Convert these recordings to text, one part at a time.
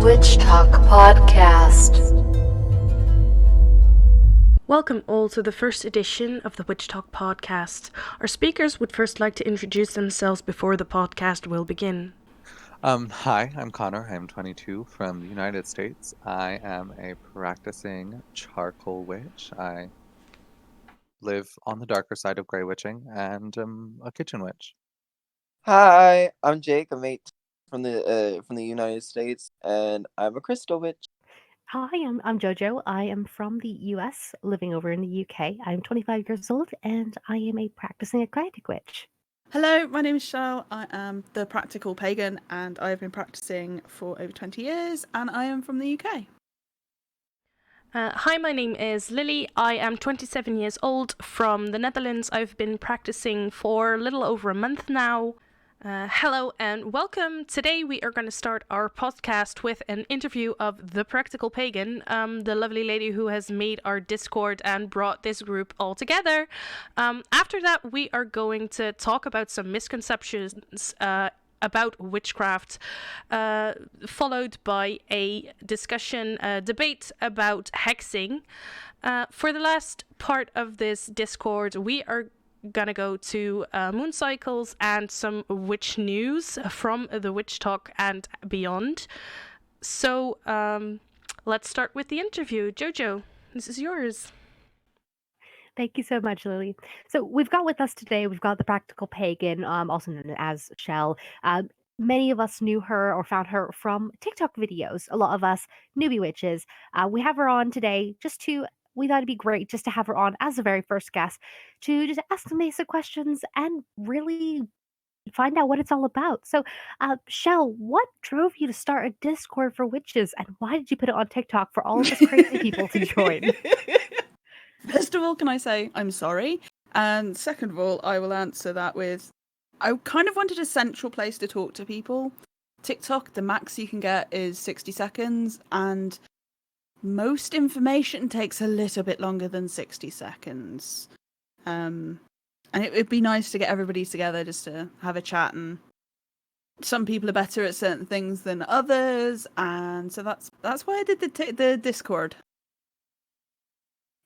Witchtok Podcast. Welcome all to the first edition of the Witchtok Podcast. Our speakers would first like to introduce themselves before the podcast will begin. Hi, I'm Conor. I'm 22 from the United States. I am a practicing charcoal witch. I live on the darker side of grey witching and am a kitchen witch. Hi, I'm Jake. I'm 8 from the United States, and I'm a crystal witch. Hi, I'm Jojo. I am from the US, living over in the UK. I'm 25 years old, and I am a practicing eclectic witch. Hello, my name is Shell. I am the practical pagan, and I have been practicing for over 20 years, and I am from the UK. Hi, my name is Lily. I am 27 years old from the Netherlands. I've been practicing for a little over a month now. Hello and welcome. Today we are going to start our podcast with an interview of the Practical Pagan, the lovely lady who has made our Discord and brought this group all together. After that, we are going to talk about some misconceptions about witchcraft, followed by a discussion, debate about hexing. For the last part of this Discord, we are gonna go to moon cycles and some witch news from the Witchtok and beyond. So let's start with the interview. Jojo, this is yours. Thank you so much, Lily. So we've got with us today, we've got the Practical Pagan, also known as Shell. Many of us knew her or found her from TikTok videos. A lot of us newbie witches. We have her on today we thought it'd be great just to have her on as the very first guest to just ask some basic questions and really find out what it's all about. So, Shell, what drove you to start a Discord for witches, and why did you put it on TikTok for all of us crazy people to join? First of all, can I say I'm sorry? And second of all, I will answer that with I kind of wanted a central place to talk to people. TikTok, the max you can get is 60 seconds, and most information takes a little bit longer than 60 seconds. And it'd be nice to get everybody together just to have a chat, and some people are better at certain things than others, and so that's why I did the Discord.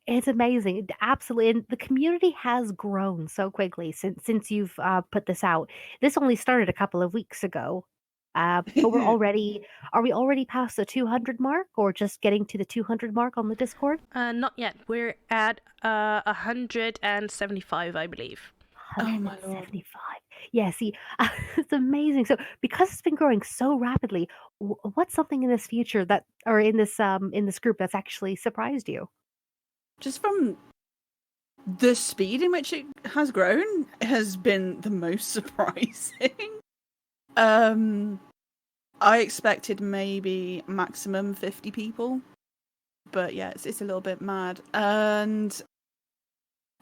It's amazing, absolutely, and the community has grown so quickly since you've put this out. This only started a couple of weeks ago, but are we already past the 200 mark, or just getting to the 200 mark on the Discord? Not yet. We're at 175, I believe. Oh my lord. 175. Yeah, see, it's amazing. So, because it's been growing so rapidly, what's something in this future in this group that's actually surprised you? Just from the speed in which it has grown has been the most surprising. I expected maybe maximum 50 people, but yeah, it's a little bit mad. And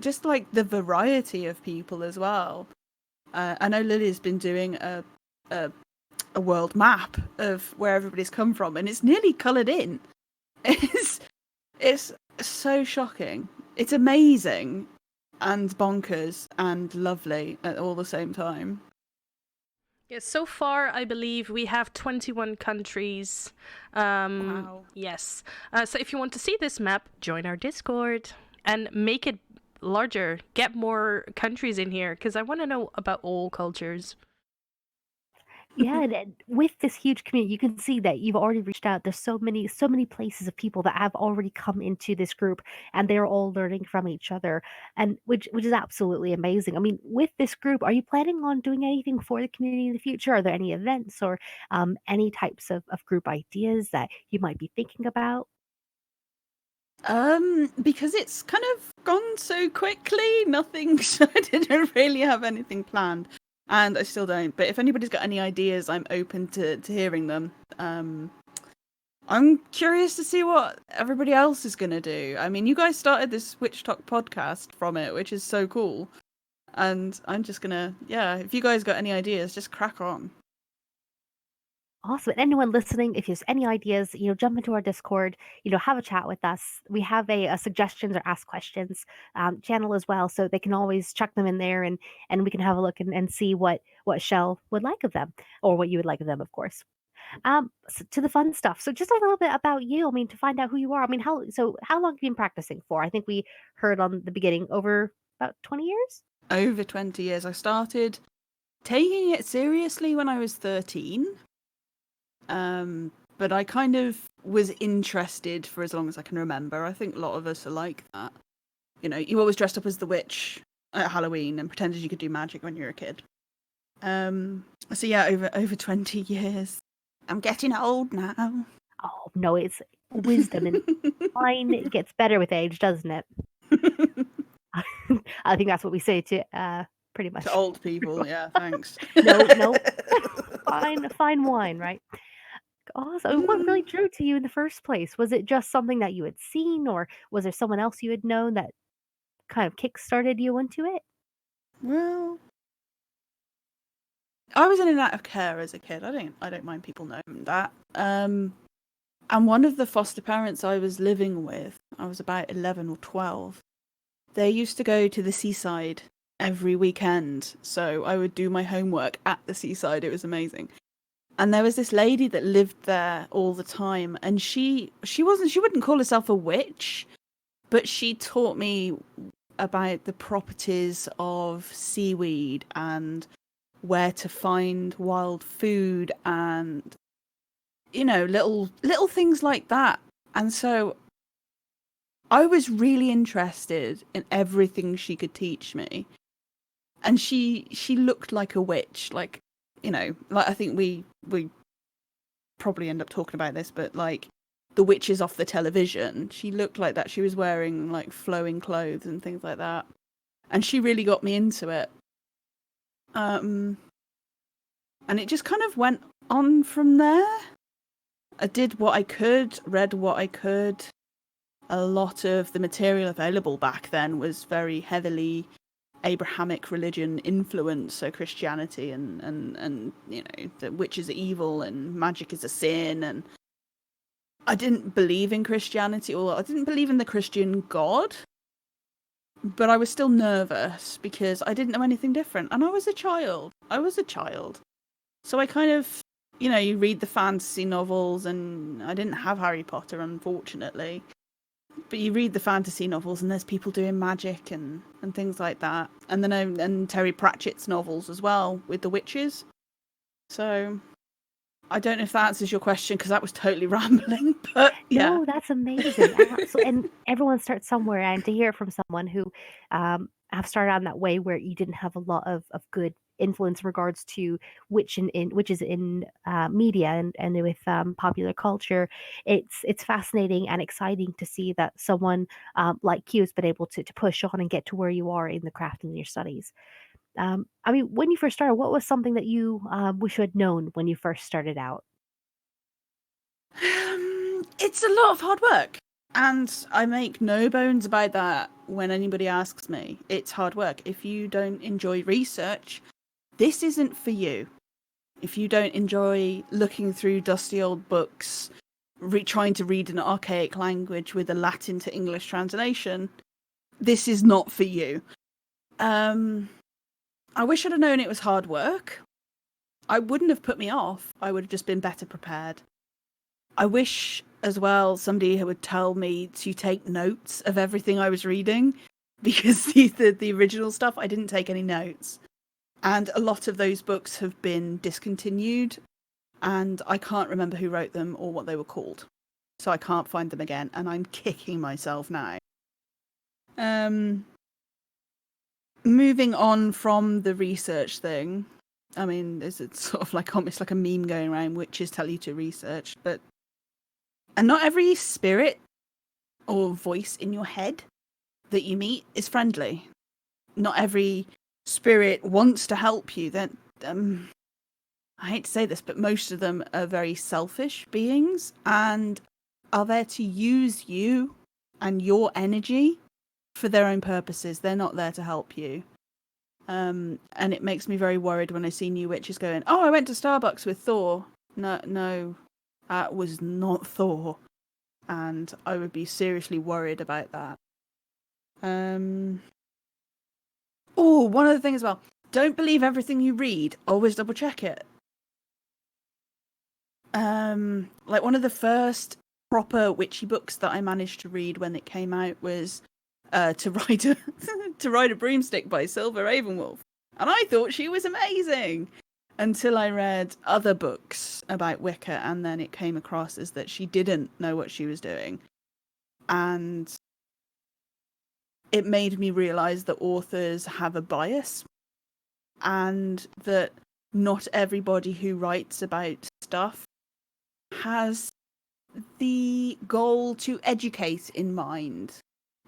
just like the variety of people as well. I know Lily's been doing a world map of where everybody's come from, and it's nearly coloured in. It's so shocking. It's amazing and bonkers and lovely at all the same time. Yes, so far I believe we have 21 countries. Wow. Yes. So if you want to see this map, join our Discord and make it larger. Get more countries in here, because I want to know about all cultures. Yeah, and with this huge community, you can see that you've already reached out. There's so many places of people that have already come into this group, and they're all learning from each other, and which is absolutely amazing. I mean, with this group, are you planning on doing anything for the community in the future? Are there any events or any types of group ideas that you might be thinking about? Because it's kind of gone so quickly, nothing. So I didn't really have anything planned. And I still don't. But if anybody's got any ideas, I'm open to hearing them. I'm curious to see what everybody else is going to do. I mean, you guys started this Witchtok podcast from it, which is so cool. And I'm just going to, if you guys got any ideas, just crack on. Awesome. And anyone listening, if you have any ideas, jump into our Discord, have a chat with us. We have a suggestions or ask questions channel as well, so they can always chuck them in there, and we can have a look and see what Shell would like of them, or what you would like of them, of course. To the fun stuff. So just a little bit about you. I mean, to find out who you are. I mean, how long have you been practicing for? I think we heard on the beginning over about 20 years. Over 20 years. I started taking it seriously when I was 13. But I kind of was interested for as long as I can remember. I think a lot of us are like that. You know, you always dressed up as the witch at Halloween and pretended you could do magic when you were a kid. So yeah, over 20 years. I'm getting old now. Oh no, it's wisdom and wine gets better with age, doesn't it? I think that's what we say to pretty much To old people, yeah, thanks. No, fine wine, right? Oh, so what really drew to you in the first place? Was it just something that you had seen, or was there someone else you had known that kind of kick-started you into it? Well, I was in and out of care as a kid. I don't mind people knowing that. And one of the foster parents I was living with, I was about 11 or 12. They used to go to the seaside every weekend, so I would do my homework at the seaside. It was amazing. And there was this lady that lived there all the time, and she wouldn't call herself a witch, but she taught me about the properties of seaweed and where to find wild food and, you know, little things like that. And so I was really interested in everything she could teach me. And she looked like a witch, like, you know, like I think we probably end up talking about this, but like the witches off the television, she looked like that. She was wearing like flowing clothes and things like that. And she really got me into it. And it just kind of went on from there. I did what I could, read what I could. A lot of the material available back then was very heavily Abrahamic religion influence, so Christianity and you know, that witches are evil and magic is a sin. And I didn't believe in Christianity, or I didn't believe in the Christian God, but I was still nervous because I didn't know anything different, and I was a child. So I kind of, you know, you read the fantasy novels, and I didn't have Harry Potter, unfortunately. But you read the fantasy novels, and there's people doing magic and things like that. And then and Terry Pratchett's novels as well with the witches. So I don't know if that answers your question, because that was totally rambling. But yeah, No, that's amazing. And everyone starts somewhere, and to hear from someone who have started on that way where you didn't have a lot of good influence in regards to witches in media and with popular culture, it's fascinating and exciting to see that someone like you has been able to push on and get to where you are in the craft and your studies. I mean, when you first started, what was something that you wish you had known when you first started out? it's a lot of hard work. And I make no bones about that when anybody asks me. It's hard work. If you don't enjoy research, this isn't for you. If you don't enjoy looking through dusty old books, trying to read an archaic language with a Latin to English translation, this is not for you. I wish I'd have known it was hard work. I wouldn't have put me off. I would have just been better prepared. I wish as well somebody would tell me to take notes of everything I was reading, because the original stuff, I didn't take any notes. And a lot of those books have been discontinued, and I can't remember who wrote them or what they were called. So I can't find them again, and I'm kicking myself now. Moving on from the research thing, I mean, there's sort of like almost like a meme going around, witches tell you to research, and not every spirit or voice in your head that you meet is friendly. Not every spirit wants to help you. Then I hate to say this, but most of them are very selfish beings and are there to use you and your energy for their own purposes. They're not there to help you. And it makes me very worried when I see new witches going, "Oh, I went to Starbucks with Thor." No, that was not Thor. And I would be seriously worried about that. Oh, one other thing as well. Don't believe everything you read. Always double check it. like one of the first proper witchy books that I managed to read when it came out was to ride a to ride a broomstick by Silver Ravenwolf, and I thought she was amazing until I read other books about Wicca, and then it came across as that she didn't know what she was doing, and it made me realize that authors have a bias, and that not everybody who writes about stuff has the goal to educate in mind,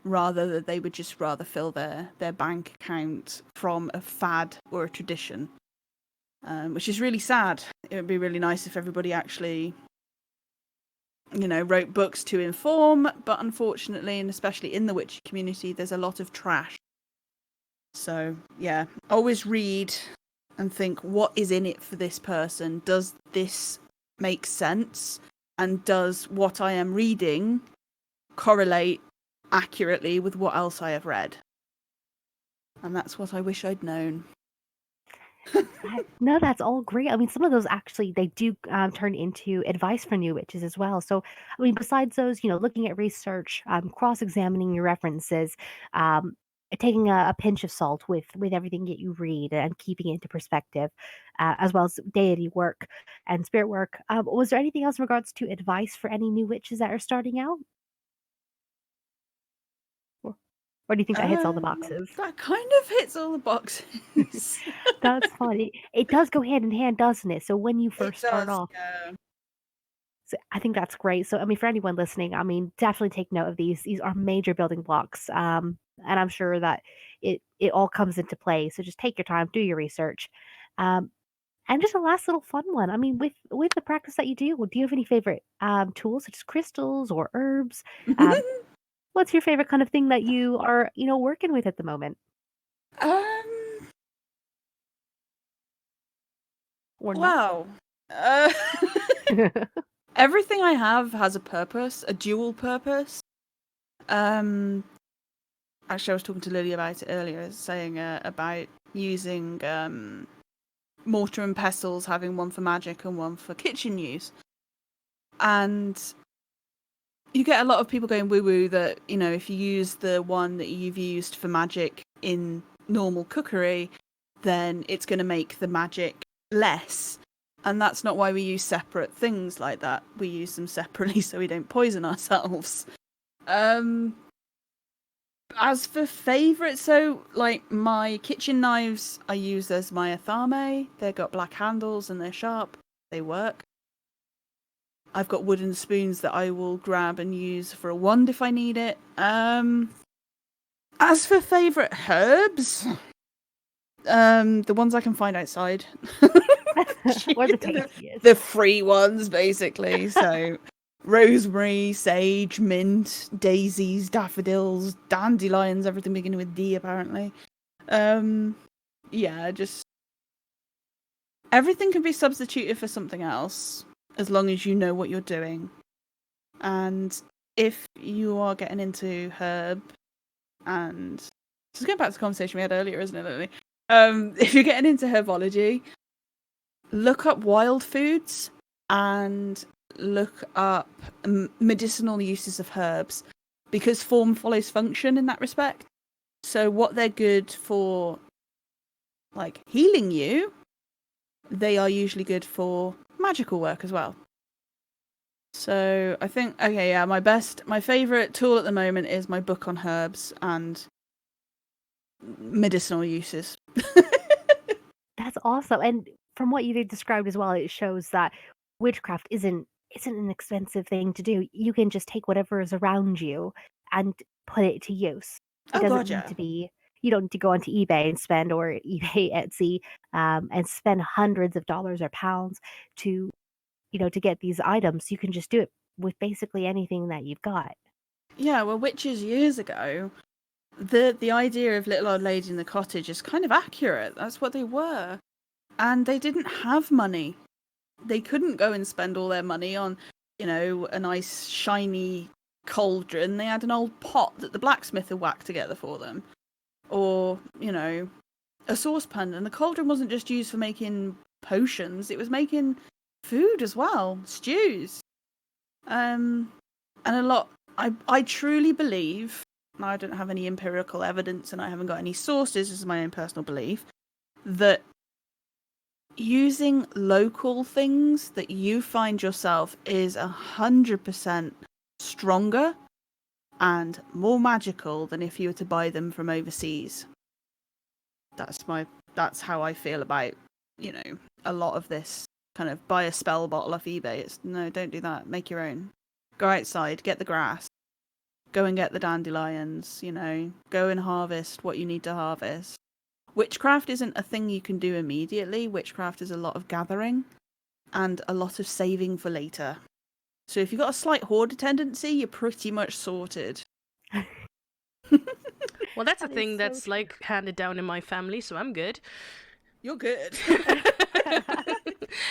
rather that they would just rather fill their bank account from a fad or a tradition, which is really sad. It would be really nice if everybody actually, wrote books to inform, but unfortunately, and especially in the witchy community, there's a lot of trash. So yeah, always read and think, what is in it for this person? Does this make sense? And does what I am reading correlate accurately with what else I have read? And that's what I wish I'd known. No, that's all great. I mean, some of those actually they do turn into advice for new witches as well. So, I mean, besides those, looking at research, cross-examining your references, taking a pinch of salt with everything that you read and keeping it into perspective, as well as deity work and spirit work. Was there anything else in regards to advice for any new witches that are starting out? Or do you think that hits all the boxes? That kind of hits all the boxes. That's funny. It does go hand in hand, doesn't it? So when you first start does, off, yeah. so I think that's great. So I mean, for anyone listening, I mean, definitely take note of these. These are major building blocks, and I'm sure that it all comes into play. So just take your time, do your research, um, and just a last little fun one. I mean, with the practice that you do you have any favorite tools such as crystals or herbs? Um, what's your favorite kind of thing that you are working with at the moment, or not? Wow. Everything I have has a purpose, a dual purpose. Actually, I was talking to Lily about it earlier, saying about using mortar and pestles, having one for magic and one for kitchen use. And you get a lot of people going woo-woo that, if you use the one that you've used for magic in normal cookery, then it's going to make the magic less. And that's not why we use separate things like that. We use them separately so we don't poison ourselves. As for favourites, so like my kitchen knives, I use as my athame. They've got black handles and they're sharp. They work. I've got wooden spoons that I will grab and use for a wand if I need it. As for favourite herbs, the ones I can find outside. Or the tastiest. The free ones, basically. So rosemary, sage, mint, daisies, daffodils, dandelions, everything beginning with D, apparently. Yeah, just everything can be substituted for something else as long as you know what you're doing. And if you are getting into herb, and just going back to the conversation we had earlier, isn't it, Lily? If you're getting into herbology, look up wild foods and look up medicinal uses of herbs, because form follows function in that respect. So what they're good for, like healing you, they are usually good for magical work as well. So I think, okay, yeah, my favourite tool at the moment is my book on herbs and medicinal uses. That's awesome. And from what you described as well, it shows that witchcraft isn't an expensive thing to do. You can just take whatever is around you and put it to use. It doesn't need to be. You don't need to go onto eBay and spend, or eBay, Etsy, and spend hundreds of dollars or pounds to get these items. You can just do it with basically anything that you've got. Yeah, well, witches years ago, the idea of little old lady in the cottage is kind of accurate. That's what they were. And they didn't have money. They couldn't go and spend all their money on, a nice shiny cauldron. They had an old pot that the blacksmith had whacked together for them. Or, a saucepan. And the cauldron wasn't just used for making potions. It was making food as well, stews. And a lot, I truly believe, and I don't have any empirical evidence and I haven't got any sources, this is my own personal belief, that using local things that you find yourself is 100% stronger and more magical than if you were to buy them from overseas. That's how I feel about, a lot of this kind of buy a spell bottle off eBay. It's no, don't do that. Make your own. Go outside, get the grass. Go and get the dandelions, go and harvest what you need to harvest. Witchcraft isn't a thing you can do immediately. Witchcraft is a lot of gathering and a lot of saving for later. So if you've got a slight hoarder tendency, you're pretty much sorted. Well, that's a That is thing so that's true. like handed down in my family, so I'm good. You're good.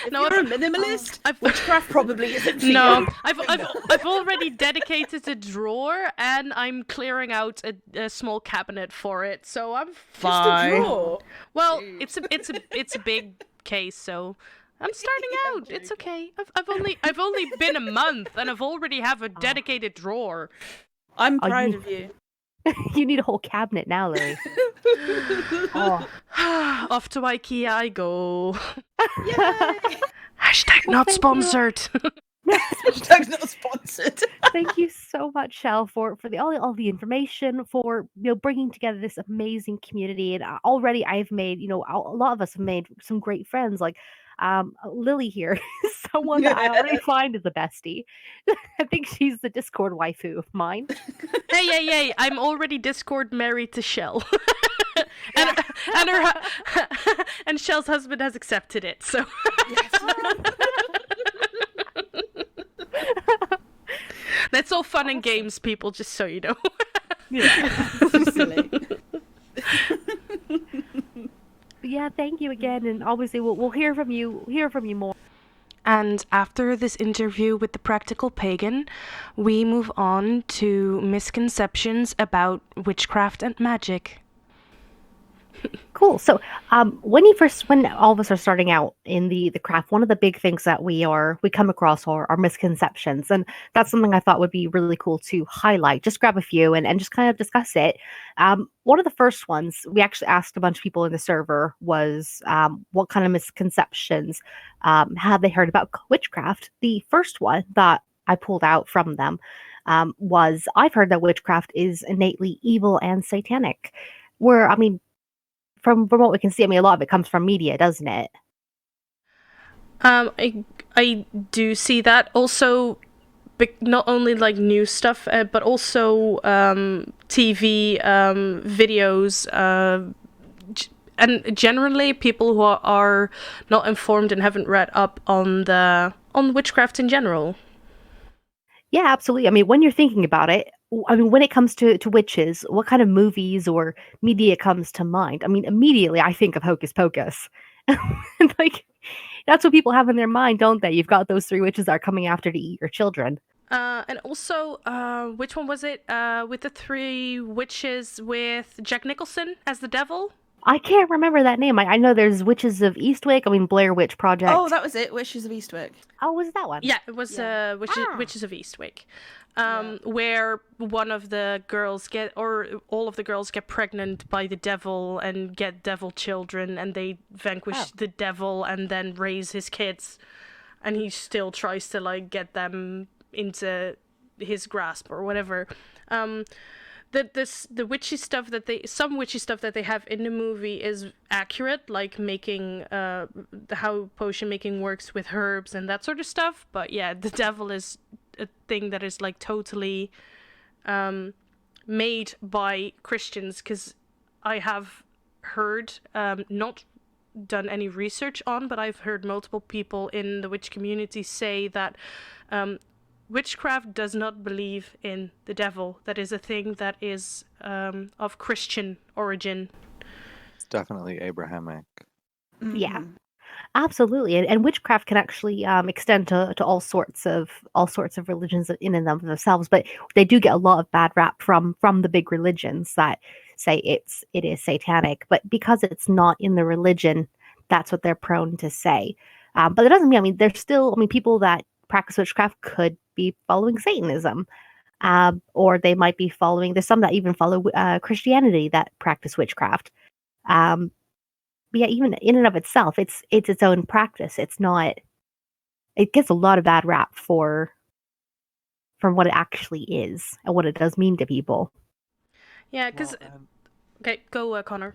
If No, you're a minimalist, I've- witchcraft probably isn't for No, you. I've already dedicated a drawer, and I'm clearing out a small cabinet for it, so I'm fine. Just a drawer. Well, Jeez. it's a big case, so I'm starting out. It's okay. I've only been a month, and I've already have a dedicated drawer. I'm Oh, proud you- of you. You need a whole cabinet now, Lily. Oh. Off to IKEA I go. Yay! Hashtag Well, not thank you. sponsored. Hashtag's not sponsored. Thank you so much, Shell, for all the information, for bringing together this amazing community. And already I've made a lot of us have made some great friends. Like Lily here is someone that I already find is a bestie. I think she's the Discord waifu of mine. Hey, I'm already Discord married to Shell. and her and Shell's husband has accepted it. So that's all fun and games, people, just so you know. Yeah. So silly. Yeah, thank you again, and obviously we'll hear from you more. And after this interview with the practical pagan, we move on to misconceptions about witchcraft and magic. Cool. So, when all of us are starting out in the craft, one of the big things that we come across are misconceptions, and that's something I thought would be really cool to highlight. Just grab a few and just kind of discuss it. One of the first ones we actually asked a bunch of people in the server was, what kind of misconceptions have they heard about witchcraft? The first one that I pulled out from them was, I've heard that witchcraft is innately evil and satanic. Where, I mean, from what we can see, I mean, a lot of it comes from media, doesn't it? I do see that. Also, not only like news stuff, but also TV videos, and generally people who are not informed and haven't read up on witchcraft in general. Yeah, absolutely. I mean, when you're thinking about it, I mean, when it comes to witches, what kind of movies or media comes to mind? I mean, immediately I think of Hocus Pocus. And, like, that's what people have in their mind, don't they? You've got those three witches that are coming after to eat your children. And also, which one was it? With the three witches with Jack Nicholson as the devil? I can't remember that name. I know there's Witches of Eastwick. I mean, Blair Witch Project. Oh, that was it. Witches of Eastwick. Oh, was it that one? Yeah, it was Witches of Eastwick, where one of the girls all of the girls get pregnant by the devil and get devil children, and they vanquish the devil and then raise his kids, and he still tries to like get them into his grasp or whatever. The witchy stuff some witchy stuff that they have in the movie is accurate, like making how potion making works with herbs and that sort of stuff. But yeah, the devil is a thing that is like totally made by Christians, because I have heard, not done any research on, but I've heard multiple people in the witch community say that witchcraft does not believe in the devil. That is a thing that is of Christian origin. It's definitely Abrahamic. Yeah. Mhm. Absolutely, and witchcraft can actually extend to all sorts of religions in and of themselves. But they do get a lot of bad rap from the big religions that say it is satanic. But because it's not in the religion, that's what they're prone to say. But it doesn't mean, I mean, there's still, I mean, people that practice witchcraft could be following Satanism. Or they might be following, there's some that even follow Christianity that practice witchcraft. But yeah, even in and of itself, it's its own practice. It's not, it gets a lot of bad rap for what it actually is and what it does mean to people. Yeah, because Well, okay, go Connor.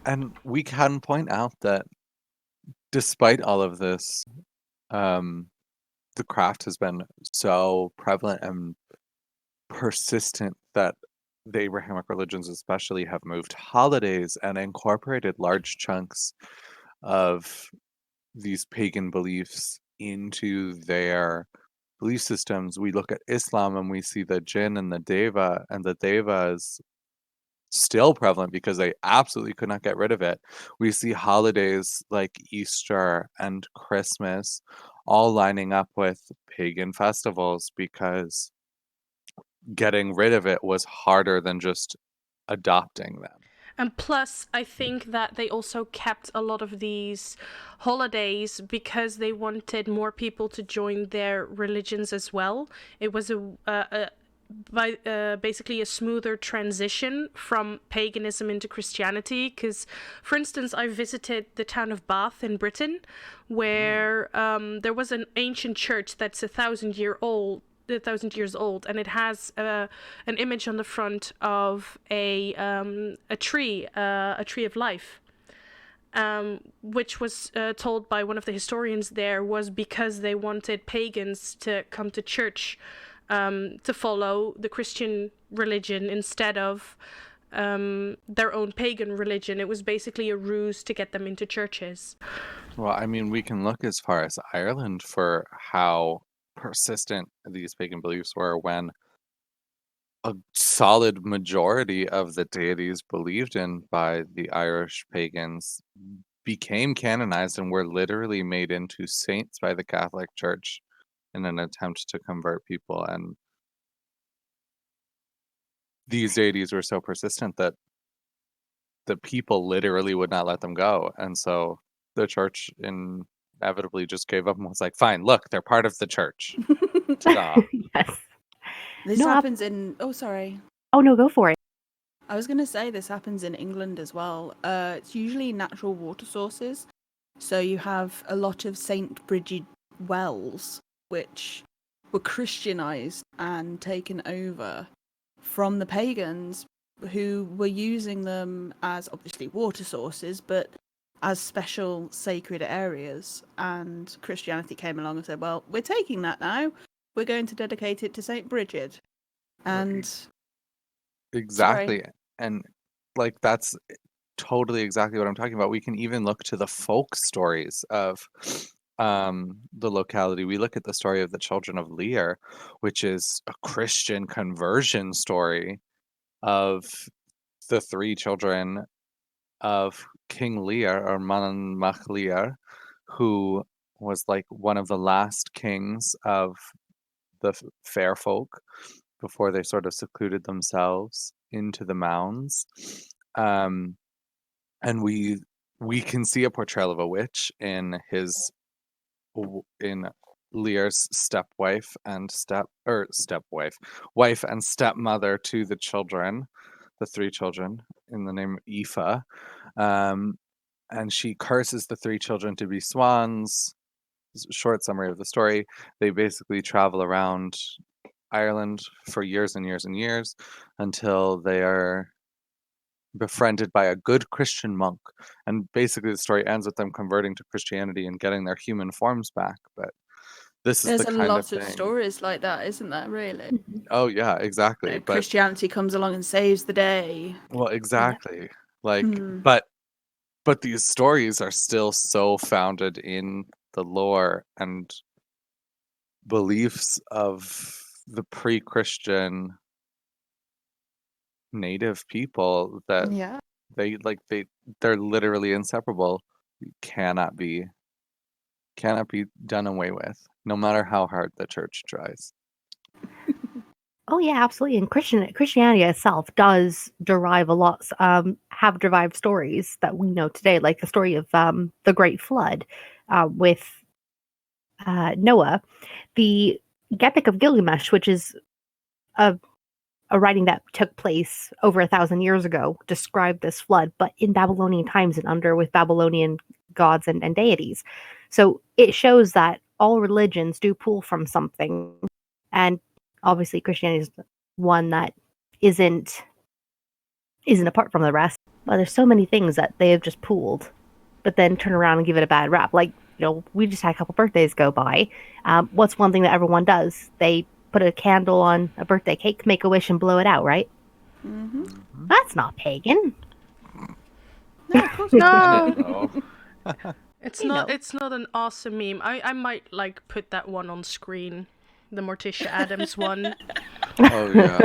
and we can point out that despite all of this, the craft has been so prevalent and persistent that the Abrahamic religions especially have moved holidays and incorporated large chunks of these pagan beliefs into their belief systems. We look at Islam and we see the jinn and the deva is still prevalent because they absolutely could not get rid of it. We see holidays like Easter and Christmas all lining up with pagan festivals because getting rid of it was harder than just adopting them. And plus, I think that they also kept a lot of these holidays because they wanted more people to join their religions as well. It was basically a smoother transition from paganism into Christianity. Because, for instance, I visited the town of Bath in Britain, where there was an ancient church that's 1,000 years old, and it has an image on the front of a tree of life, which was told by one of the historians there was because they wanted pagans to come to church to follow the Christian religion instead of their own pagan religion. It was basically a ruse to get them into churches. Well, I mean, we can look as far as Ireland for how persistent these pagan beliefs were when a solid majority of the deities believed in by the Irish pagans became canonized and were literally made into saints by the Catholic Church in an attempt to convert people. And these deities were so persistent that the people literally would not let them go. And so the church inevitably just gave up and was like, fine, look, they're part of the church. Ta-da. Yes. This No, happens in. Oh, sorry. Oh no, go for it. I was going to say this happens in England as well. It's usually natural water sources. So you have a lot of St. Bridget wells, which were Christianized and taken over from the pagans who were using them as obviously water sources, but as special sacred areas. And Christianity came along and said, well, we're taking that now. We're going to dedicate it to St. Bridget. And Exactly. And like that's totally exactly what I'm talking about. We can even look to the folk stories of the locality. We look at the story of the children of Lear, which is a Christian conversion story of the three children of King Lear or Manan Mac Lear, who was like one of the last kings of the fair folk before they sort of secluded themselves into the mounds. And we can see a portrayal of a witch in Lear's wife and stepmother to the children, the three children, in the name of Aoife. And she curses the three children to be swans. Short summary of the story: they basically travel around Ireland for years and years and years until they are befriended by a good Christian monk. And basically the story ends with them converting to Christianity and getting their human forms back. But this is there's the a kind lot of of thing. stories like that, isn't there, really? Oh yeah, exactly. But Christianity comes along and saves the day. well, exactly. Like Hmm. but these stories are still so founded in the lore and beliefs of the pre-Christian native people that Yeah. they're literally inseparable. Cannot be done away with, no matter how hard the church tries. Oh yeah, absolutely. And Christianity itself does derive a lot, have derived stories that we know today, like the story of the Great Flood. with Noah, the Epic of Gilgamesh, which is a writing that took place over 1,000 years ago, described this flood, but in Babylonian times and under with Babylonian gods and deities. So it shows that all religions do pull from something, and obviously Christianity is one that isn't apart from the rest. But there's so many things that they have just pooled, but then turn around and give it a bad rap. Like, we just had a couple birthdays go by. What's one thing that everyone does? They put a candle on a birthday cake, make a wish, and blow it out, right? Mm-hmm. That's not pagan. No, of course No. No. It's You not. know. It's not an awesome meme. I might put that one on screen, the Morticia Adams one. Oh yeah.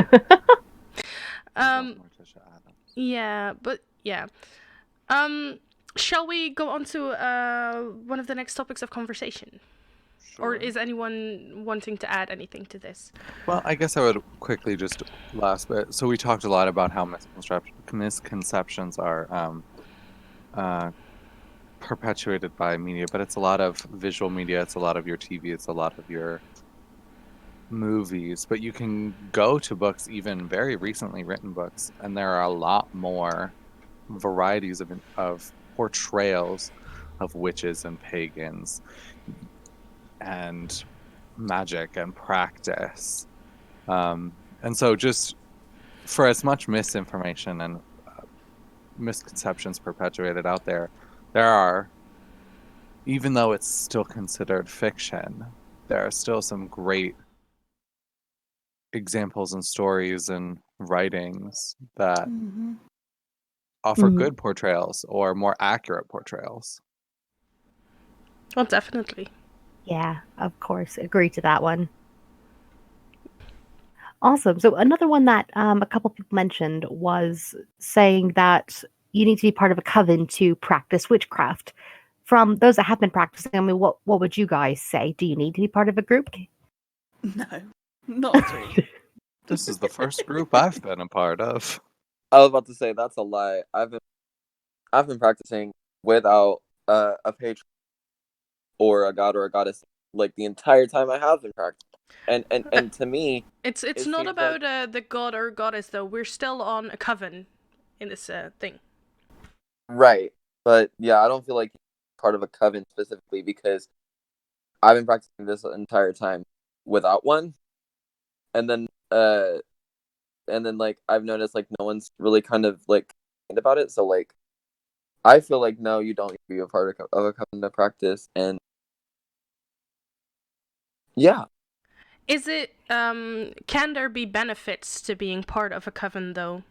Morticia Addams. Yeah, but yeah. Shall we go on to one of the next topics of conversation? Or Sure. is anyone wanting to add anything to this? Well, I guess I would quickly just last bit. So we talked a lot about how misconceptions are perpetuated by media, but it's a lot of visual media, it's a lot of your TV, it's a lot of your movies. But you can go to books, even very recently written books, and there are a lot more varieties of portrayals of witches and pagans and magic and practice. And so just for as much misinformation and misconceptions perpetuated out there, there are, even though it's still considered fiction, there are still some great examples and stories and writings that Mm-hmm. offer Mhm. good portrayals or more accurate portrayals. Well, definitely. Yeah, of course. Agree to that one. Awesome. So another one that a couple people mentioned was saying that you need to be part of a coven to practice witchcraft. From those that have been practicing, I mean, what would you guys say? Do you need to be part of a group? No, not at all. This is the first group I've been a part of. I was about to say that's a lie. I've been practicing without a patron or a god or a goddess like the entire time I have been practicing. And to me, It's It not seems about the god or goddess though. We're still on a coven in this thing. right. But yeah, I don't feel like part of a coven specifically because I've been practicing this entire time without one. And then like I've noticed like no one's really kind of like about it. So like I feel like no, you don't need to be a part of a coven to practice. And yeah, Is it can there be benefits to being part of a coven though?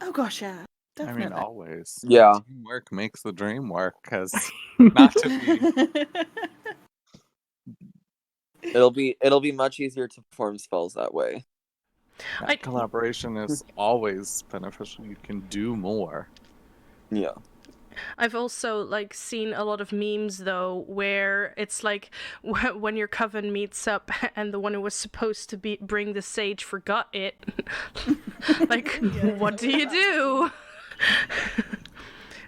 Oh gosh, yeah, I definitely. mean, always. Yeah. Teamwork makes the dream work, because not to be. it'll be much easier to perform spells that way. I- Collaboration is always beneficial. You can do more. Yeah. I've also seen a lot of memes though where it's like when your coven meets up and the one who was supposed to bring the sage forgot it. What do you do?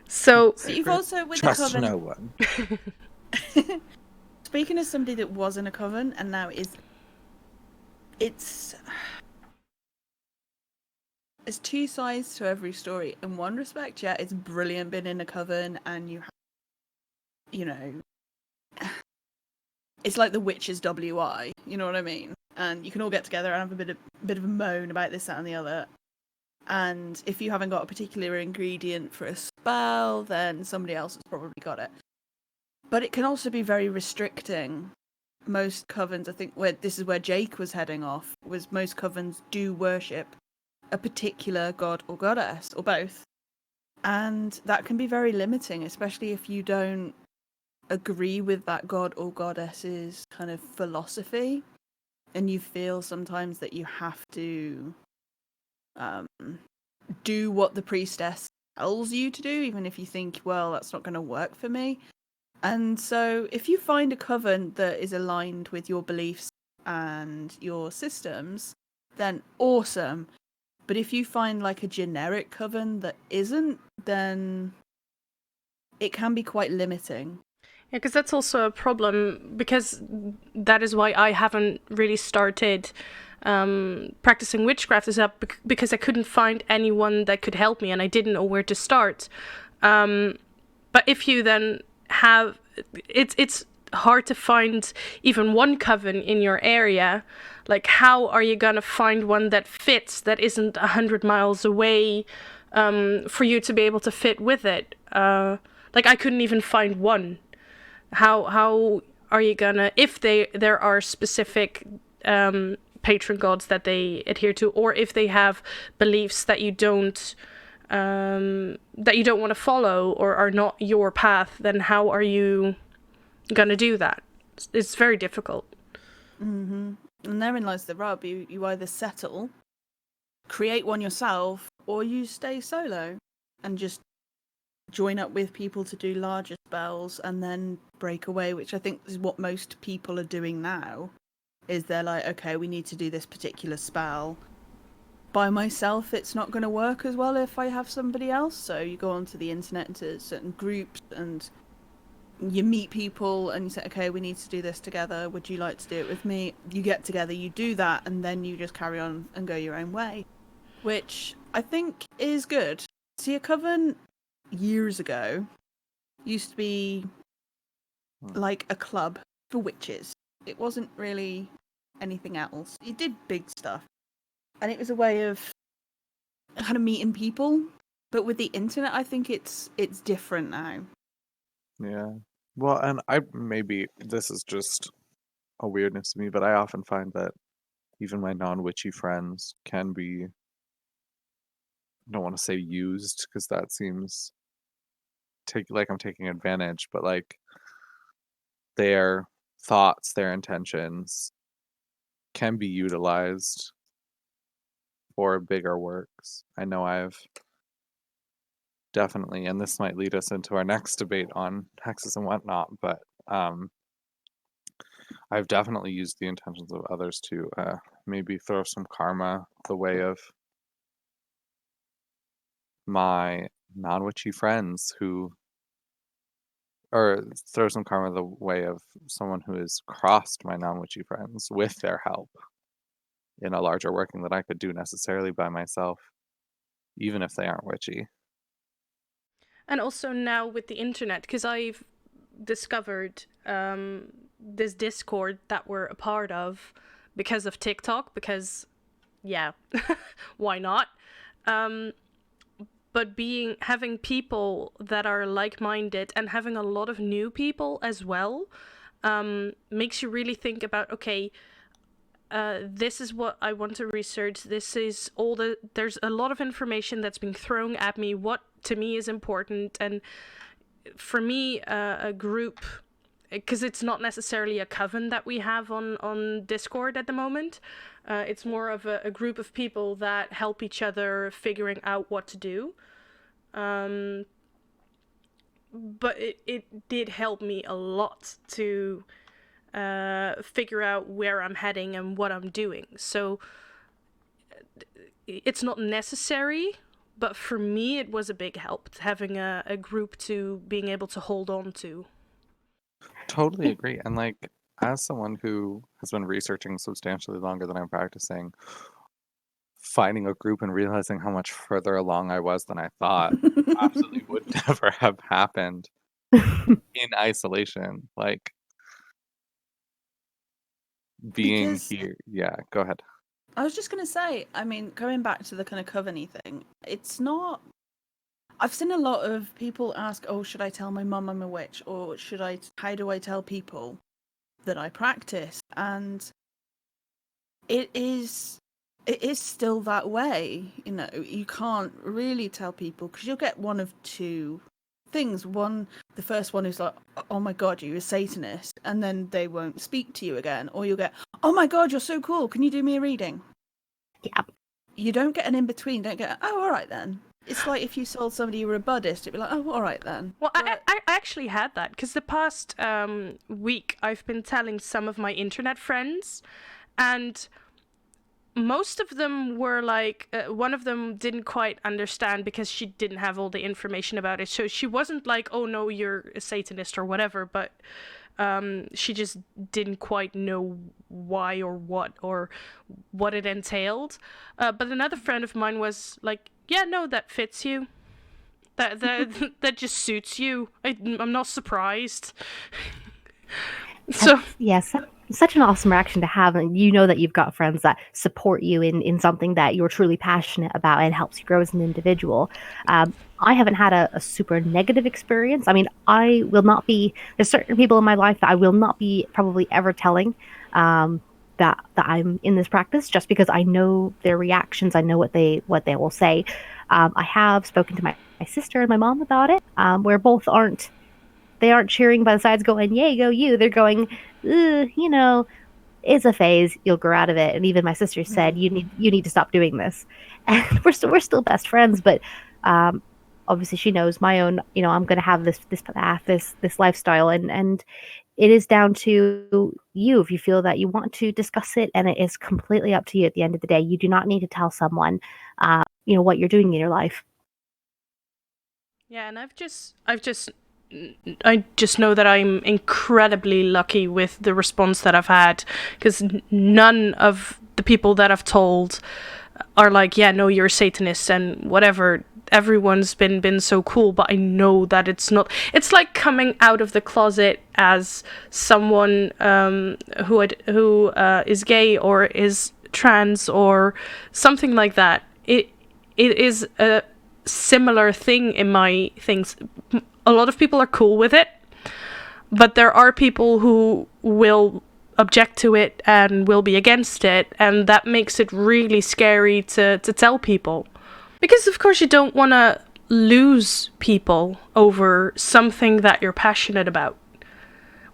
So You've also with the Trust coven. no one. Speaking as somebody that was in a coven and now is, it's there's two sides to every story. In one respect, yeah, it's brilliant being in a coven and you know, it's like the witches WI, you know what I mean? And you can all get together and have a bit of a moan about this, that, and the other. And if you haven't got a particular ingredient for a spell, then somebody else has probably got it. But it can also be very restricting. Most covens, I think, this is where Jake was heading off, was most covens do worship a particular god or goddess, or both. And that can be very limiting, especially if you don't agree with that god or goddess's kind of philosophy. And you feel sometimes that you have to do what the priestess tells you to do, even if you think, well, that's not going to work for me. And so if you find a coven that is aligned with your beliefs and your systems, then awesome. But if you find like a generic coven that isn't, then it can be quite limiting. Yeah, because that's also a problem, because that is why I haven't really started practicing witchcraft, is up because I couldn't find anyone that could help me, and I didn't know where to start. But if you then have, it's hard to find even one coven in your area. Like, how are you gonna find one that fits, that isn't 100 miles away, for you to be able to fit with it? Like, I couldn't even find one. How are you gonna, if there are specific patron gods that they adhere to, or if they have beliefs that you don't want to follow or are not your path, then how are you gonna do that? It's very difficult. Mm-hmm. And therein lies the rub. You either settle, create one yourself, or you stay solo and just join up with people to do larger spells and then break away, which I think is what most people are doing now. Is they're like, okay, we need to do this particular spell. By myself, it's not going to work as well if I have somebody else. So you go onto the internet, into certain groups, and you meet people and you say, okay, we need to do this together. Would you like to do it with me? You get together, you do that, and then you just carry on and go your own way, which I think is good. See, a coven years ago used to be like a club for witches. It wasn't really anything else. It did big stuff, and it was a way of kind of meeting people. But with the internet, I think it's different now. Yeah. Well, and maybe this is just a weirdness to me, but I often find that even my non-witchy friends can be, I don't want to say used, because that seems like I'm taking advantage, but like their thoughts, their intentions can be utilized for bigger works. I know I've definitely, and this might lead us into our next debate on hexes and whatnot, but I've definitely used the intentions of others to maybe throw some karma the way of my non-witchy friends or throw some karma the way of someone who has crossed my non-witchy friends with their help in a larger working that I could do necessarily by myself, even if they aren't witchy. And also now with the internet, because I've discovered this Discord that we're a part of because of TikTok, because, yeah, why not? But having people that are like-minded and having a lot of new people as well makes you really think about, okay, this is what I want to research. This is there's a lot of information that's being thrown at me. What to me is important, and for me, a group, because it's not necessarily a coven that we have on Discord at the moment. It's more of a group of people that help each other figuring out what to do. But it did help me a lot to figure out where I'm heading and what I'm doing. So it's not necessary, but for me it was a big help having a group to being able to hold on to. Totally agree. And like, as someone who has been researching substantially longer than I'm practicing, finding a group and realizing how much further along I was than I thought absolutely would never have happened in isolation. Like, being here. Yeah, go ahead. I was just going to say, I mean, going back to the kind of coven-y thing, it's not... I've seen a lot of people ask, oh, should I tell my mum I'm a witch? Or how do I tell people that I practice? And it is still that way. You know, you can't really tell people, because you'll get one of two things. One, the first one is like, oh my god, you're a Satanist, and then they won't speak to you again. Or you'll get, oh my god, you're so cool, can you do me a reading? Yeah. You don't get an in-between, don't get, oh, all right then. It's like if you told somebody you were a Buddhist, it'd be like, oh, all right then. Well, I actually had that, because the past week I've been telling some of my internet friends, and most of them were like, one of them didn't quite understand because she didn't have all the information about it. So she wasn't like, oh no, you're a Satanist or whatever, but she just didn't quite know why or what it entailed. But another friend of mine was like, yeah, no, that fits you. That just suits you. I'm not surprised. So Yes, such an awesome reaction to have, and you know that you've got friends that support you in something that you're truly passionate about and helps you grow as an individual. I haven't had a super negative experience. I mean, I will not be. There's certain people in my life that I will not be probably ever telling that I'm in this practice, just because I know their reactions. I know what they will say. I have spoken to my sister and my mom about it, where both aren't. They aren't cheering by the sides going, yay, go you. They're going, you know, it's a phase. You'll grow out of it. And even my sister said, you need to stop doing this. And we're still best friends. But obviously she knows my own, I'm going to have this path, this lifestyle. And it is down to you if you feel that you want to discuss it. And it is completely up to you at the end of the day. You do not need to tell someone, what you're doing in your life. yeah, and I just know that I'm incredibly lucky with the response that I've had, because none of the people that I've told are like, yeah, no, you're a Satanist and whatever. Everyone's been so cool, but I know that it's not. It's like coming out of the closet as someone who is gay or is trans or something like that. It is a similar thing in my things. A lot of people are cool with it, but there are people who will object to it and will be against it, and that makes it really scary to tell people. Because of course you don't want to lose people over something that you're passionate about.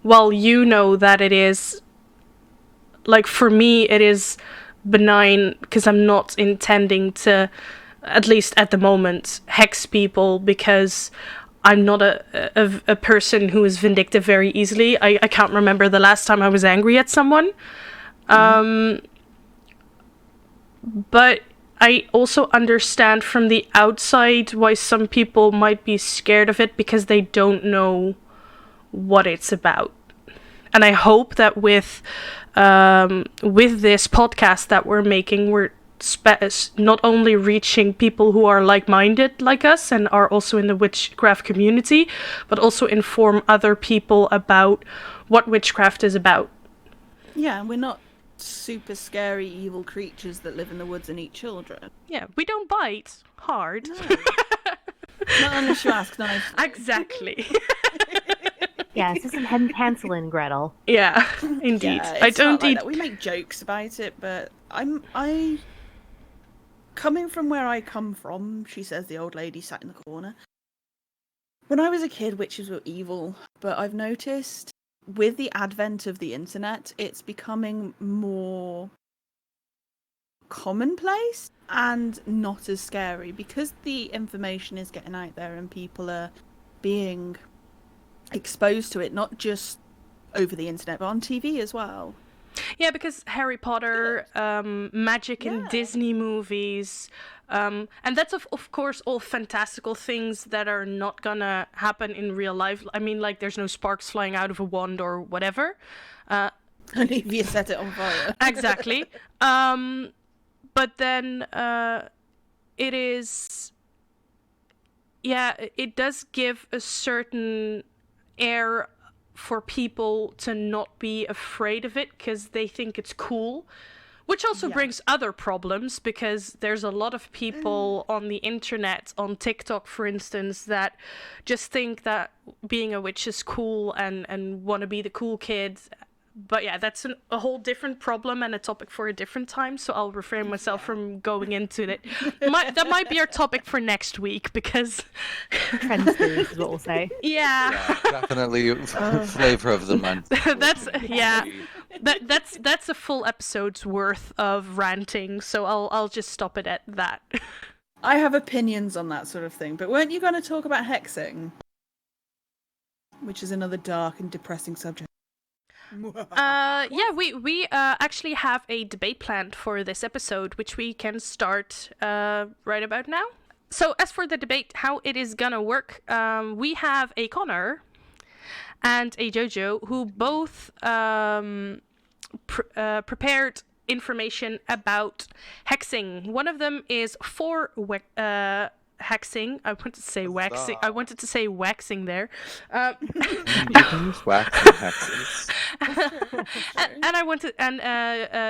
While you know that it is, like for me, it is benign because I'm not intending to, at least at the moment, hex people, because I'm not a person who is vindictive very easily. I can't remember the last time I was angry at someone. But I also understand from the outside why some people might be scared of it because they don't know what it's about. And I hope that with this podcast that we're making, we're not only reaching people who are like-minded like us and are also in the witchcraft community, but also inform other people about what witchcraft is about. Yeah, we're not super scary evil creatures that live in the woods and eat children. Yeah, we don't bite hard. No. Not unless you ask nicely. Exactly. Yeah, this isn't Hansel and Gretel. Yeah, indeed. Yeah, I don't eat. That. We make jokes about it, but I coming from where I come from, she says, the old lady sat in the corner. When I was a kid, witches were evil, but I've noticed with the advent of the internet, it's becoming more commonplace and not as scary because the information is getting out there and people are being exposed to it, not just over the internet, but on TV as well. Yeah, because Harry Potter, magic in Disney movies, and that's of course all fantastical things that are not gonna happen in real life. I mean, like there's no sparks flying out of a wand or whatever. Only if you set it on fire. Exactly. But then it is, yeah, it does give a certain air for people to not be afraid of it because they think it's cool, which also brings other problems because there's a lot of people on the internet, on TikTok for instance, that just think that being a witch is cool and want to be the cool kid. But yeah, that's a whole different problem and a topic for a different time, so I'll refrain myself from going into it. That might be our topic for next week, because... Trends is what we'll say. Yeah. Definitely flavor of the month. That's a full episode's worth of ranting, so I'll just stop it at that. I have opinions on that sort of thing, but weren't you going to talk about hexing? Which is another dark and depressing subject. Yeah, we actually have a debate planned for this episode, which we can start right about now. So as for the debate, how it is gonna work, we have a Conor and a Jojo who both prepared information about hexing. One of them is for hexing. I wanted to say waxing. I wanted to say waxing there. You can use wax and hexes. And I wanted, and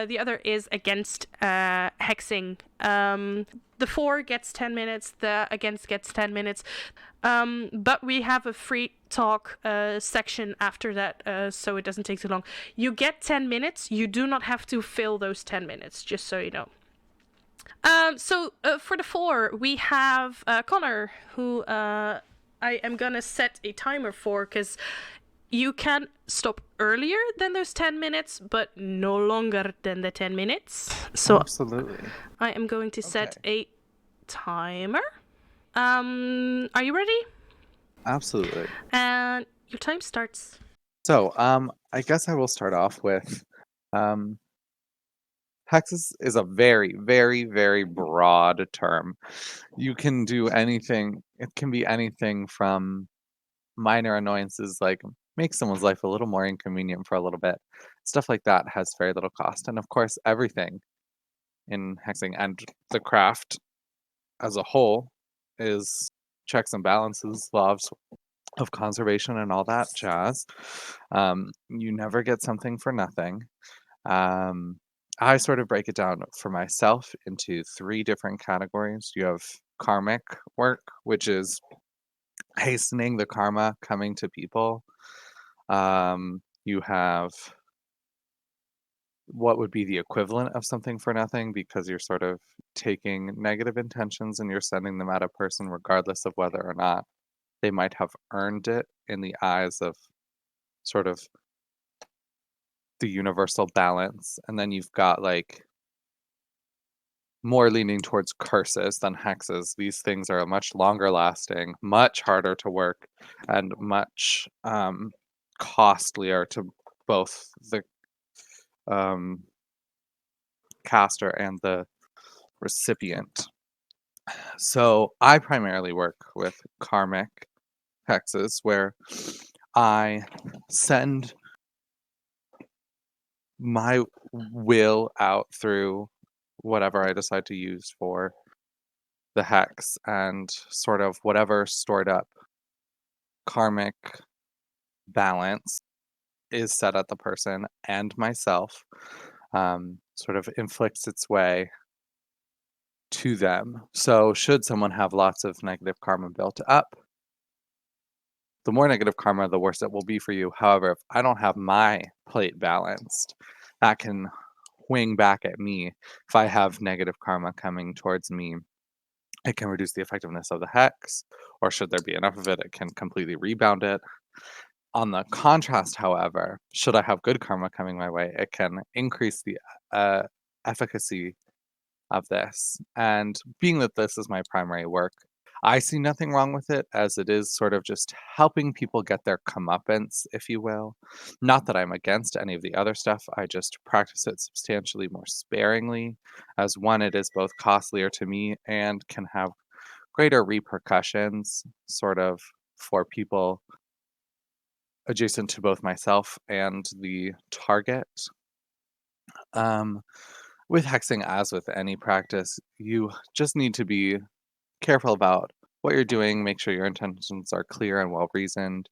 the other is against hexing. The for gets 10 minutes. The against gets 10 minutes. But we have a free talk section after that, so it doesn't take too long. You get 10 minutes. You do not have to fill those 10 minutes, just so you know. So for the for, we have Conor, who I am gonna set a timer for, because you can stop earlier than those 10 minutes, but no longer than the 10 minutes. So Absolutely. I am going to set a timer. Are you ready? Absolutely. And your time starts. So, I guess I will start off with, hexes is a very, very, very broad term. You can do anything. It can be anything from minor annoyances like make someone's life a little more inconvenient for a little bit. Stuff like that has very little cost. And of course, everything in hexing and the craft as a whole is checks and balances, laws of conservation, and all that jazz. You never get something for nothing. I sort of break it down for myself into 3 different categories. You have karmic work, which is hastening the karma coming to people. You have what would be the equivalent of something for nothing, because you're sort of taking negative intentions and you're sending them at a person regardless of whether or not they might have earned it in the eyes of sort of the universal balance. And then you've got like more leaning towards curses than hexes. These things are much longer lasting, much harder to work, and much costlier to both the caster and the recipient. So I primarily work with karmic hexes, where I send my will out through whatever I decide to use for the hex, and sort of whatever stored up karmic balance is set at the person and myself, sort of inflicts its way to them. So should someone have lots of negative karma built up, the more negative karma, the worse it will be for you. However, if I don't have my plate balanced, that can wing back at me. If I have negative karma coming towards me, it can reduce the effectiveness of the hex, or should there be enough of it, it can completely rebound it. On the contrast, however, should I have good karma coming my way, it can increase the efficacy of this. And being that this is my primary work, I see nothing wrong with it, as it is sort of just helping people get their comeuppance, if you will. Not that I'm against any of the other stuff, I just practice it substantially more sparingly, as one, it is both costlier to me and can have greater repercussions, sort of, for people adjacent to both myself and the target. With hexing, as with any practice, you just need to be careful about what you're doing, make sure your intentions are clear and well reasoned.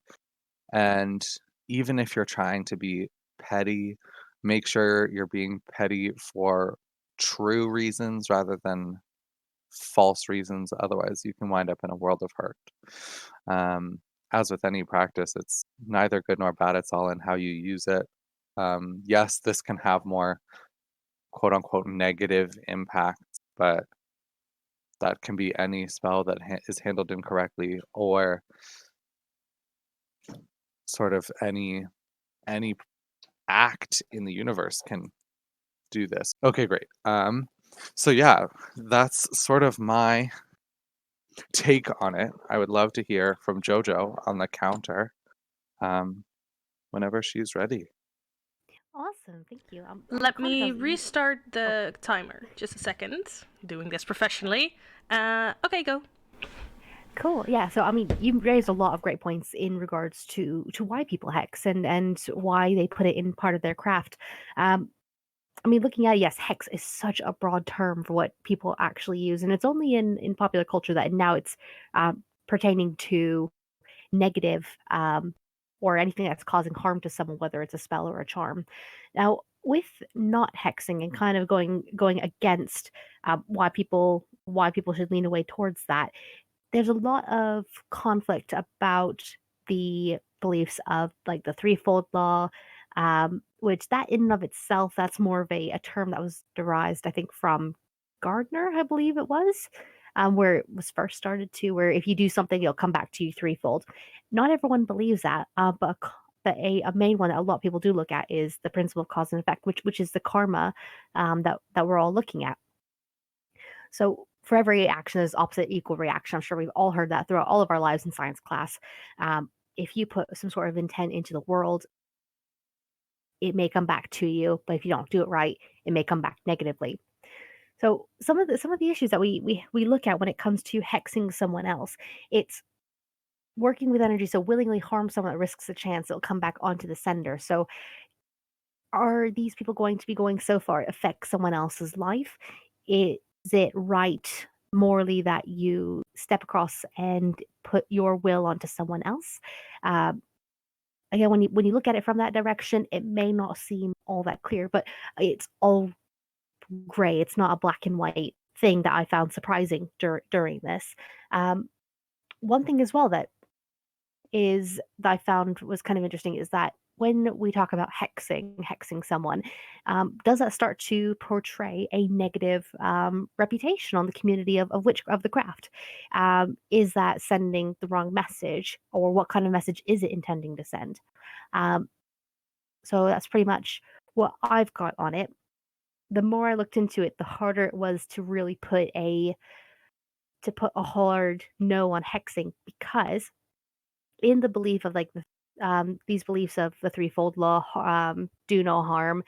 And even if you're trying to be petty, make sure you're being petty for true reasons rather than false reasons. Otherwise, you can wind up in a world of hurt. As with any practice, it's neither good nor bad. It's all in how you use it. Yes, this can have more quote unquote negative impacts, but that can be any spell that is handled incorrectly, or sort of any act in the universe can do this. Okay, great. So yeah, that's sort of my take on it. I would love to hear from Jojo on the counter, whenever she's ready. Awesome, thank you. Let Connor me does- restart the timer. Just a second. Doing this professionally. Okay, go. Cool. Yeah. So I mean, you raised a lot of great points in regards to why people hex and why they put it in part of their craft. I mean, looking at it, yes, hex is such a broad term for what people actually use, and it's only in popular culture that now it's pertaining to negative or anything that's causing harm to someone, whether it's a spell or a charm. Now, with not hexing and kind of going against why people should lean away towards that, there's a lot of conflict about the beliefs of like the threefold law, which that in and of itself, that's more of a term that was derived, I think, from Gardner, I believe it was, where it was first started to, where if you do something, it'll come back to you threefold. Not everyone believes that, but a main one that a lot of people do look at is the principle of cause and effect, which is the karma that we're all looking at. So for every action, there's opposite equal reaction. I'm sure we've all heard that throughout all of our lives in science class. If you put some sort of intent into the world, it may come back to you, but if you don't do it right, it may come back negatively. So some of the issues that we look at when it comes to hexing someone else, it's working with energy, so willingly harm someone that risks a chance it'll come back onto the sender. So are these people going to be going so far it affects someone else's life? Is it right morally that you step across and put your will onto someone else? Again, when you look at it from that direction, it may not seem all that clear, but it's all gray. It's not a black and white thing that I found surprising during this. One thing as well that I found was kind of interesting is that when we talk about hexing someone, does that start to portray a negative reputation on the community of the craft? Is that sending the wrong message, or what kind of message is it intending to send? So that's pretty much what I've got on it. The more I looked into it, the harder it was to really put a hard no on hexing, because in the belief of like these beliefs of the threefold law, do no harm,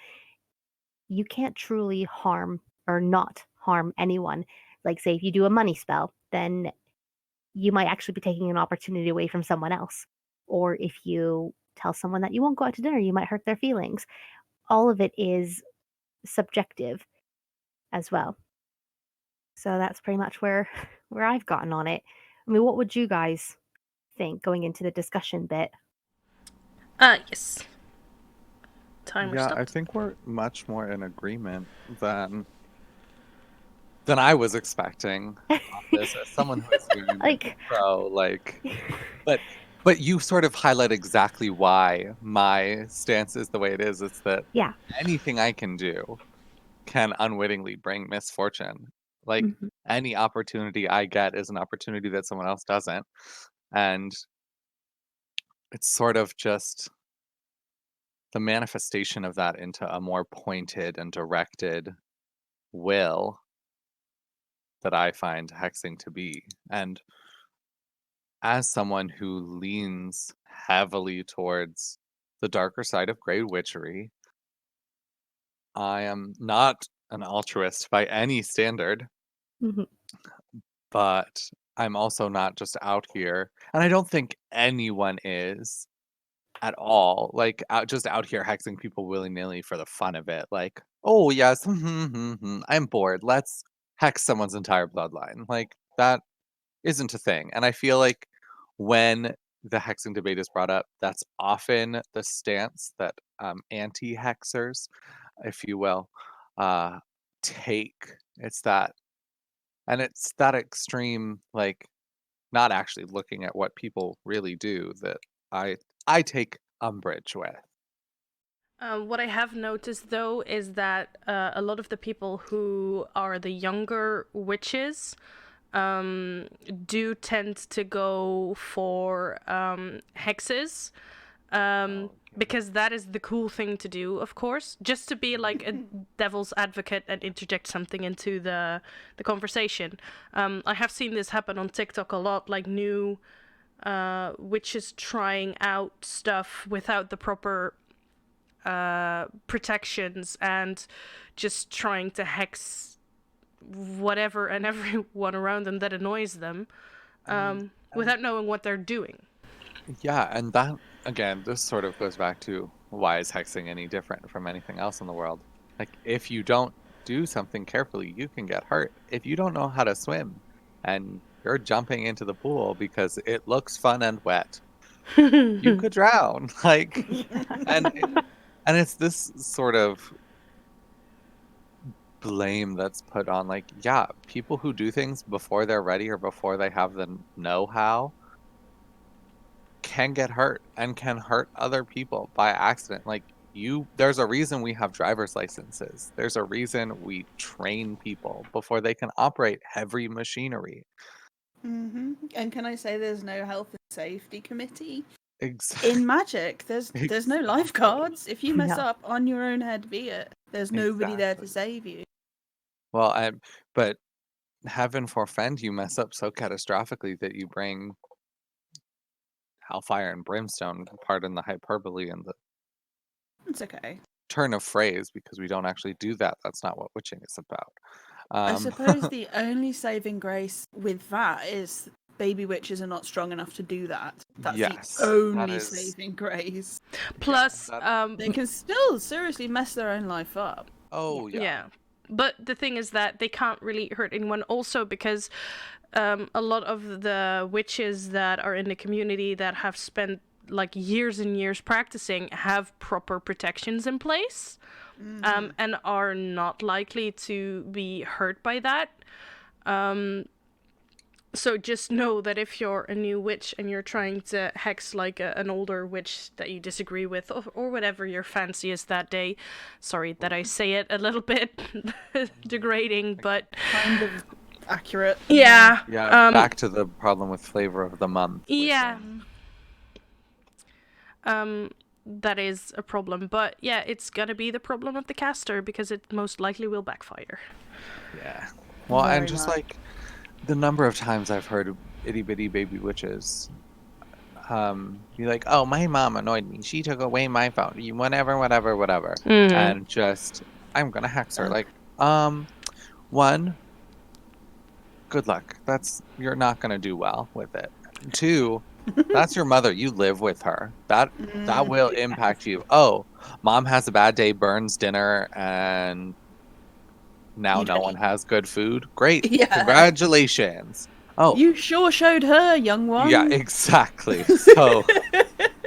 you can't truly harm or not harm anyone. Like, say, if you do a money spell, then you might actually be taking an opportunity away from someone else. Or if you tell someone that you won't go out to dinner, you might hurt their feelings. All of it is subjective as well. So that's pretty much where I've gotten on it. I mean, what would you guys think going into the discussion bit? Yes. Timer Yeah, I stopped. think we're much more in agreement than I was expecting on this as someone who is very Like, pro, but you sort of highlight exactly why my stance is the way it is. It's that yeah. anything I can do can unwittingly bring misfortune. Like Mhm. any opportunity I get is an opportunity that someone else doesn't. And it's sort of just the manifestation of that into a more pointed and directed will that I find hexing to be. And as someone who leans heavily towards the darker side of grey witchery, I am not an altruist by any standard, Mhm. but I'm also not just out here, and I don't think anyone is at all, like, just out here hexing people willy-nilly for the fun of it, like, "Oh, yes, I'm bored, let's hex someone's entire bloodline." Like, that isn't a thing, and I feel like when the hexing debate is brought up, that's often the stance that, anti-hexers, if you will, uh, take. It's that extreme, like, not actually looking at what people really do that I take umbrage with. What I have noticed though is that a lot of the people who are the younger witches do tend to go for hexes. Because that is the cool thing to do, of course, just to be like a devil's advocate and interject something into the conversation. I have seen this happen on TikTok a lot, like new witches trying out stuff without the proper protections and just trying to hex whatever and everyone around them that annoys them, without knowing what they're doing. Yeah, and that, again, this sort of goes back to why is hexing any different from anything else in the world? Like, if you don't do something carefully, you can get hurt. If you don't know how to swim and you're jumping into the pool because it looks fun and wet, you could drown. Like, and it's this sort of blame that's put on, like, yeah, people who do things before they're ready or before they have the know-how can get hurt and can hurt other people by accident. Like, there's a reason we have driver's licenses. There's a reason we train people before they can operate heavy machinery. And can I say there's no health and safety committee Exactly. in Magic? There's no lifeguards. If you mess No. up, on your own head be it. There's nobody there to save you. Well, but heaven forfend you mess up so catastrophically that you bring hellfire and brimstone, pardon the hyperbole and the It's okay. turn of phrase, because we don't actually do that. That's not what witching is about. I suppose the only saving grace with that is baby witches are not strong enough to do that. That's Yes, the only that is- saving grace. Plus, They can still seriously mess their own life up. Oh, yeah. But the thing is that they can't really hurt anyone also because a lot of the witches that are in the community that have spent like years and years practicing have proper protections in place, and are not likely to be hurt by that. So just know that if you're a new witch and you're trying to hex like an older witch that you disagree with, or whatever your fancy is that day, sorry that I say it a little bit degrading, but Kind of accurate. yeah. Yeah, back to the problem with flavor of the month. Yeah. witching. That is a problem, but yeah, it's gonna be the problem of the caster because it most likely will backfire. Yeah. Well, Very and just much. like the number of times I've heard itty bitty baby witches be like, oh, my mom annoyed me. She took away my phone. Whatever. And just, I'm gonna hex her. Like, one, good luck. You're not gonna do well with it. Two, that's your mother. You live with her. That will impact you. Oh, mom has a bad day, burns dinner, and now You no don't one has good food. Great. Yeah. Congratulations. Oh, You sure showed her, young one. yeah, exactly. So,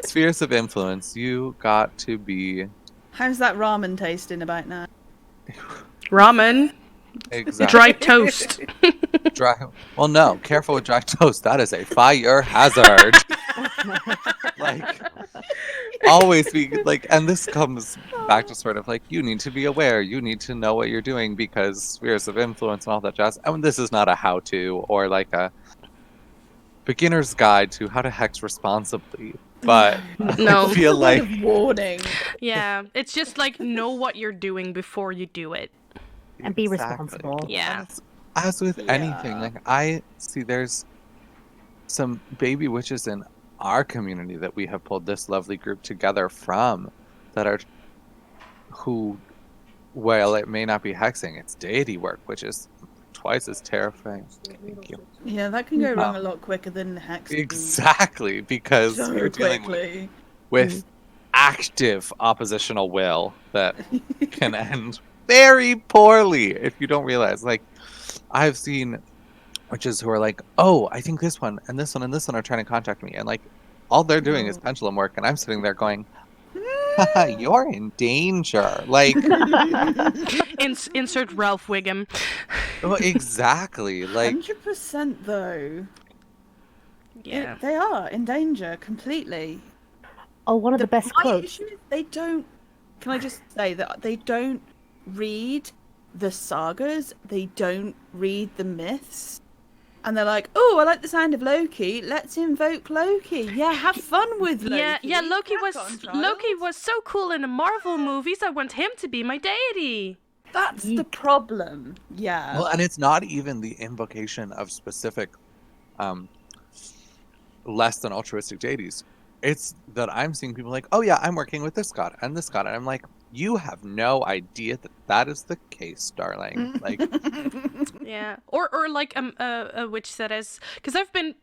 spheres of influence, you got to be How's that ramen tasting about now? Ramen, exactly dry toast. dry. Well, no, careful with dry toast. That is a fire hazard. Like, always be like, and this comes back to sort of like, you need to be aware, you need to know what you're doing because spheres of influence and all that jazz. And this is not a how-to or like a beginner's guide to how to hex responsibly, but No. I feel like Warning. Yeah, it's just like know what you're doing before you do it. And be Exactly. responsible. Yeah. And it's, as with anything, like I see there's some baby witches in our community that we have pulled this lovely group together from that are who, well, it may not be hexing, it's deity work, which is twice as terrifying. Thank you. Yeah, that can go wrong a lot quicker than hex. Exactly, because So you're dealing quickly. with active oppositional will that can end very poorly if you don't realize. Like, I've seen witches who are like, oh, I think this one and this one and this one are trying to contact me, and like all they're doing is pendulum work, and I'm sitting there going, haha, you're in danger. Like, Insert Ralph Wiggum. oh, exactly. Like, 100% though. Yeah. They are in danger completely. Oh, one of the best My quotes. issue is they don't. Can I just say that they don't read the sagas? They don't read the myths. And they're like, oh, I like the sound of Loki. Let's invoke Loki. Yeah, have fun with Loki. Yeah, Loki Crack on, child. Loki was so cool in the Marvel movies. I want him to be my deity. That's the problem. Yeah. well, and it's not even the invocation of specific less than altruistic deities. It's that I'm seeing people like, oh yeah, I'm working with this god and this god, and I'm like, you have no idea that that is the case, darling. Like, Yeah, or like a witch that is, because I've been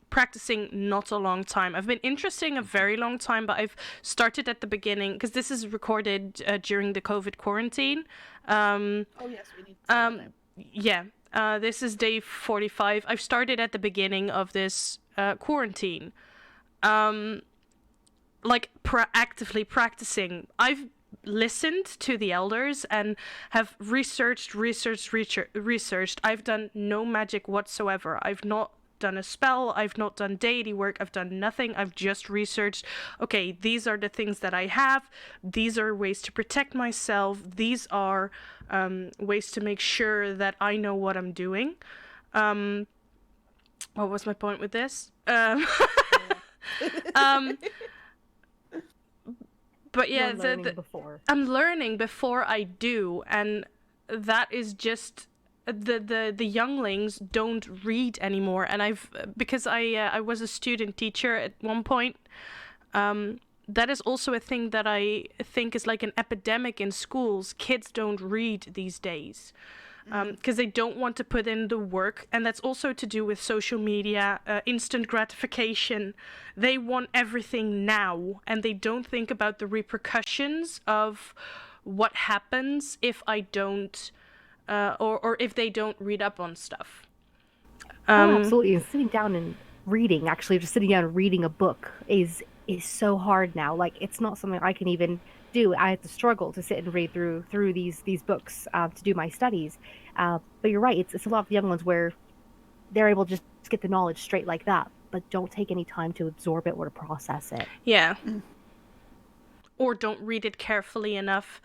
practicing not a long time. I've been interested a very long time, but I've started at the beginning because this is recorded during the COVID quarantine. Oh yes, we need to Yeah, this is day 45. I've started at the beginning of this quarantine. Like actively practicing. I've listened to the elders and have researched. I've done no magic whatsoever. I've not done a spell. I've not done deity work. I've done nothing. I've just researched. Okay, these are the things that I have. These are ways to protect myself. These are ways to make sure that I know what I'm doing. What was my point with this? But yeah, I'm learning before I do, and that is just the younglings don't read anymore. And because I was a student teacher at one point. That is also a thing that I think is like an epidemic in schools. Kids don't read these days. Because they don't want to put in the work, and that's also to do with social media, instant gratification. They want everything now, and they don't think about the repercussions of what happens if I don't, or if they don't read up on stuff. Absolutely. And sitting down and reading, actually, just sitting down and reading a book is so hard now. Like, it's not something I can even do. I had to struggle to sit and read through these books to do my studies. But you're right, it's a lot of the young ones where they're able to just get the knowledge straight like that, but don't take any time to absorb it or to process it. Yeah. Or don't read it carefully enough,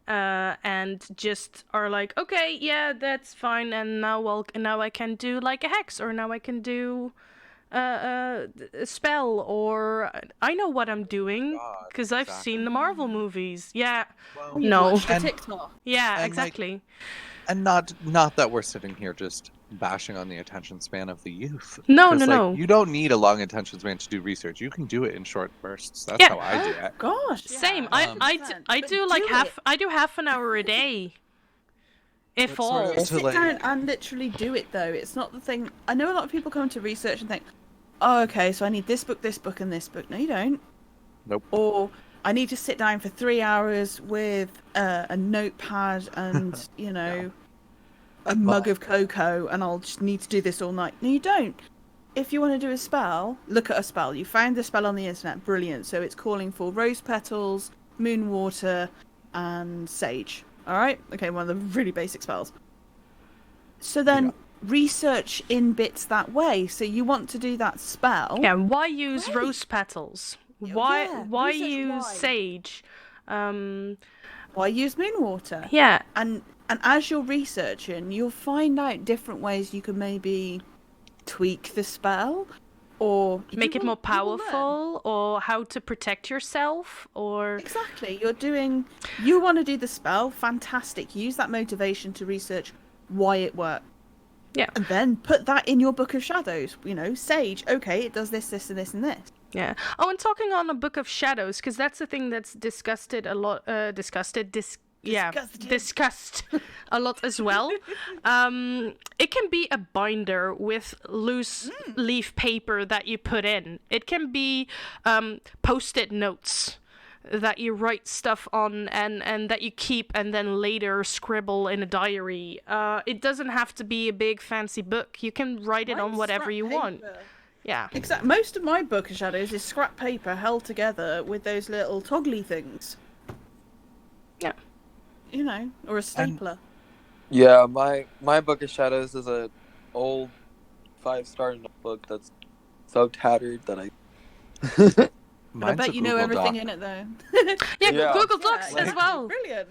and just are like, okay, yeah, that's fine, and now I can do like a hex, or now I can do a spell, or I know what I'm doing because I've seen the Marvel movies. Yeah. well, No. Watch the TikTok. Yeah, and, exactly. and not that we're sitting here just bashing on the attention span of the youth. No. 'Cause, like, you don't need a long attention span to do research. You can do it in short bursts. That's Yeah. how I do it. Gosh. Same. Yeah, I do like I do half an hour a day. If But sort all. of- Just to, sit like- down and literally do it, though. It's not the thing. I know a lot of people come to research and think, oh, okay, so I need this book, and this book. No, you don't. Nope. Or I need to sit down for 3 hours with a notepad and, a mug of cocoa, and I'll just need to do this all night. No, you don't. If you want to do a spell, look at a spell. You found the spell on the internet. Brilliant. So it's calling for rose petals, moon water, and sage. All right? Okay, one of the really basic spells. So then research in bits that way. So you want to do that spell. Yeah, why use Great. rose petals? Yeah, Why research use why. sage? Why use moon water? Yeah. And as you're researching, you'll find out different ways you can maybe tweak the spell, or Make it more you will learn. powerful, or how to protect yourself, or Exactly. You want to do the spell, fantastic. Use that motivation to research why it worked. yeah. And then put that in your book of shadows. Sage, okay, it does this, this, and this, and this. Yeah. Oh, and talking on a book of shadows, because that's the thing that's discussed a lot as well. It can be a binder with loose leaf paper that you put in. It can be post-it notes that you write stuff on and that you keep and then later scribble in a diary. It doesn't have to be a big fancy book. You can write it on Mine's whatever scrap you want. paper. Yeah. Exactly. Most of my book of shadows is scrap paper held together with those little toggly things. Yeah. Or a stapler. Yeah, my book of shadows is a old 5-star notebook that's so tattered that I. But I Mine's bet a you know Google everything Doc. in it, though. Yeah, Yeah. Google Docs Yeah, as well. Brilliant.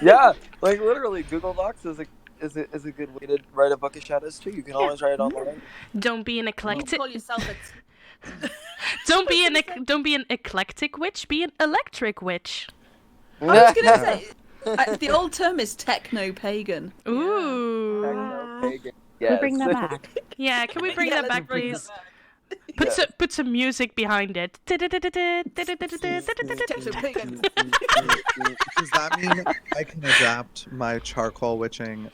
Yeah, like literally, Google Docs is a good way to write a book of shadows too. You can always write it on the way. Don't be an You eclectic. call yourself Don't be an eclectic witch. Be an electric witch. I was gonna say the old term is techno-pagan. Ooh. Techno-pagan. Can we bring that Yes. back? Yeah. Can we bring that let's back, bring please? that back. Put some music behind it. Does that mean I can adapt my charcoal witching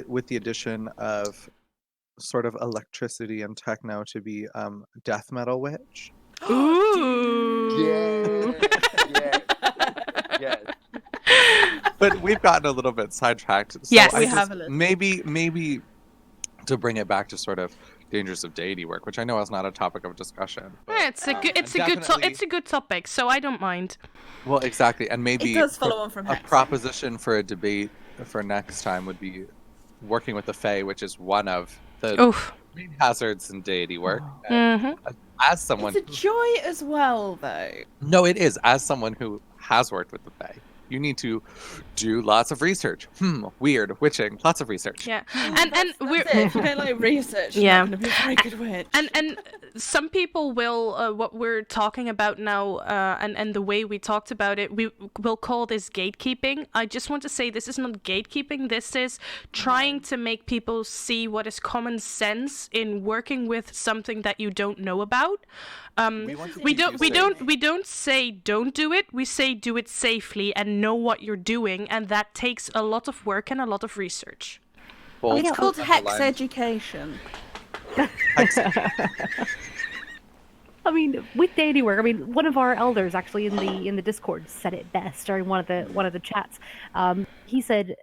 with the addition of sort of electricity and techno to be death metal witch? Ooh. Yes. But we've gotten a little bit sidetracked. So Yes. I We just, have a little. maybe to bring it back to sort of dangers of deity work, which I know is not a topic of discussion. But, Yeah, it's a good topic, so I don't mind. well, exactly, and It maybe does follow on from a hexing. proposition for a debate for next time would be working with the Fae, which is one of the Oof. main hazards in deity work. And Mm-hmm. as someone, It's a joy as well, though. no, it is. As someone who has worked with the Fae, you need to do lots of research. Weird witching, lots of research. Yeah, That's we're it. If you don't like research, Yeah. you're not going to be a very good witch. and some people will what we're talking about now and the way we talked about it, we will call this gatekeeping. I just want to say this is not gatekeeping. This is trying to make people see what is common sense in working with something that you don't know about. We don't say don't do it. We say do it safely and know what you're doing, and that takes a lot of work and a lot of research. Well, It's called hex lines. education. I mean, with deity work, I mean, one of our elders actually in the Discord said it best during one of the chats. He said,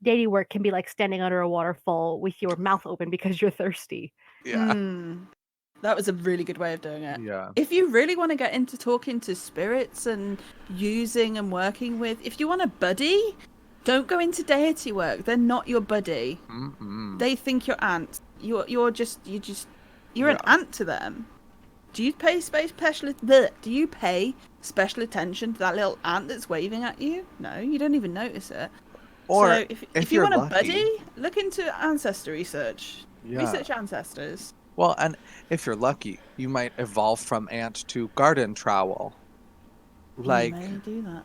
deity work can be like standing under a waterfall with your mouth open because you're thirsty. Yeah. That was a really good way of doing it. Yeah. If you really want to get into talking to spirits and using and working with, if you want a buddy, don't go into deity work. They're not your buddy. They think you're ants. You're an ant to them. Do you pay special attention to that little ant that's waving at you? No, you don't even notice it. Or so if you you're want a lucky- buddy, look into ancestor research. Yeah. Research ancestors. Well, and if you're lucky, you might evolve from ant to garden trowel. Like, You may do that.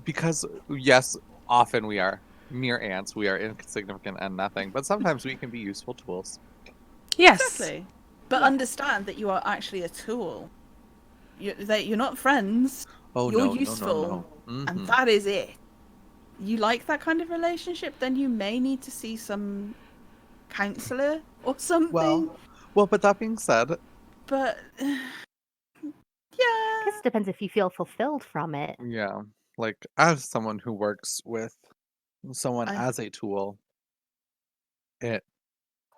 because yes, often we are mere ants, we are insignificant and nothing, but sometimes we can be useful tools. Yes. Exactly. But understand that you are actually a tool. You're not friends. Oh, You're no, useful. no. And that is it. You like that kind of relationship, then you may need to see some counselor or something. Well, but that being said, But I yeah. guess it depends if you feel fulfilled from it. yeah, like as someone who works with someone I- as a tool,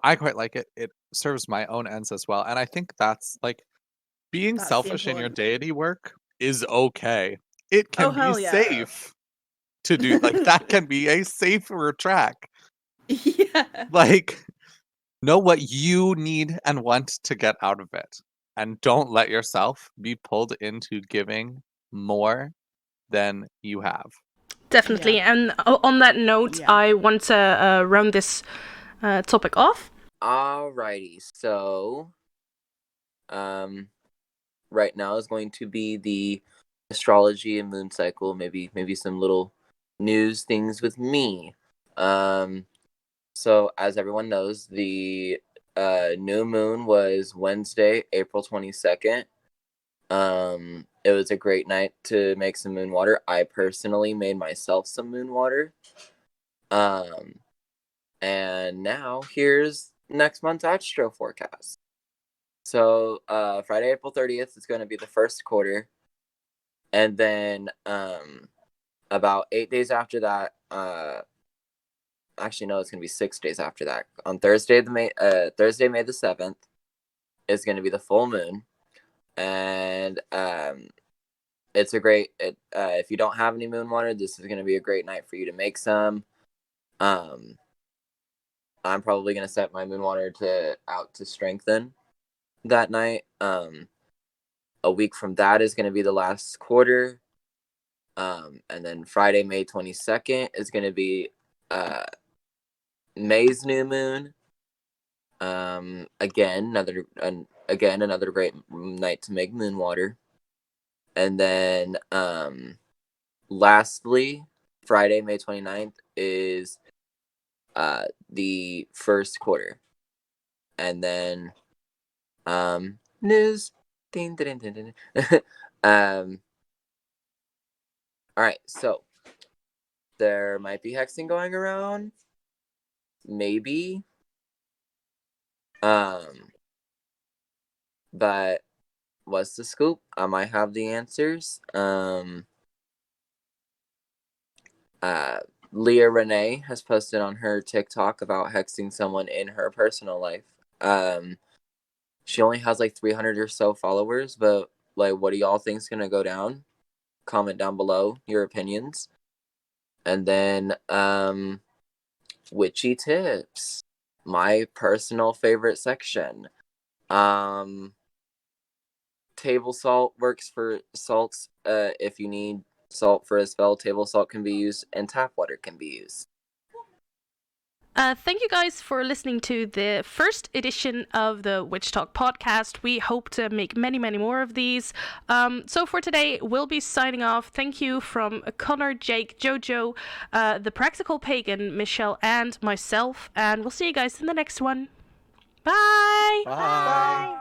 I quite like it. It serves my own ends as well. And I think that's like being That's the selfish in your important- deity work is okay. It can hell be yeah. safe to do like that can be a safer track. Yeah. Like know what you need and want to get out of it. And don't let yourself be pulled into giving more than you have. Definitely. Yeah. And on that note, Yeah. I want to round this topic off. Alrighty, so right now is going to be the astrology and moon cycle, maybe some little news things with me. So as everyone knows, the new moon was Wednesday, April 22nd. It was a great night to make some moon water. I personally made myself some moon water. And now here's next month's astro forecast. So Friday, April 30th is going to be the first quarter. And then about 8 days after that, actually no, it's going to be 6 days after that. On Thursday, May the 7th is going to be the full moon. And it's a great if you don't have any moon water, this is going to be a great night for you to make some. I'm probably going to set my moon water out to strengthen that night. A week from that is going to be the last quarter. And then Friday, May 22nd is going to be May's new moon. Again, another great night to make moon water. And then lastly, Friday, May 29th is the first quarter. And then news. Ding, ding, ding, ding, ding. All right, so there might be hexing going around. Maybe. But what's the scoop? I might have the answers. Leah Renee has posted on her TikTok about hexing someone in her personal life. She only has like 300 or so followers, but like, what do y'all think's gonna go down? Comment down below your opinions. And then witchy tips, my personal favorite section. Table salt works for salts. If you need salt for a spell, table salt can be used, and tap water can be used. Thank you guys for listening to the first edition of the Witchtok Podcast. We hope to make many, many more of these. So for today, we'll be signing off. Thank you from Conor, Jake, Jojo, the Practical Pagan, Michelle, and myself. And we'll see you guys in the next one. Bye! Bye.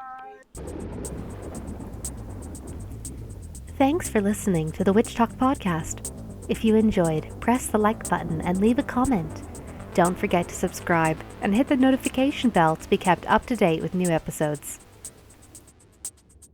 Thanks for listening to the Witchtok Podcast. If you enjoyed, press the like button and leave a comment. Don't forget to subscribe and hit the notification bell to be kept up to date with new episodes.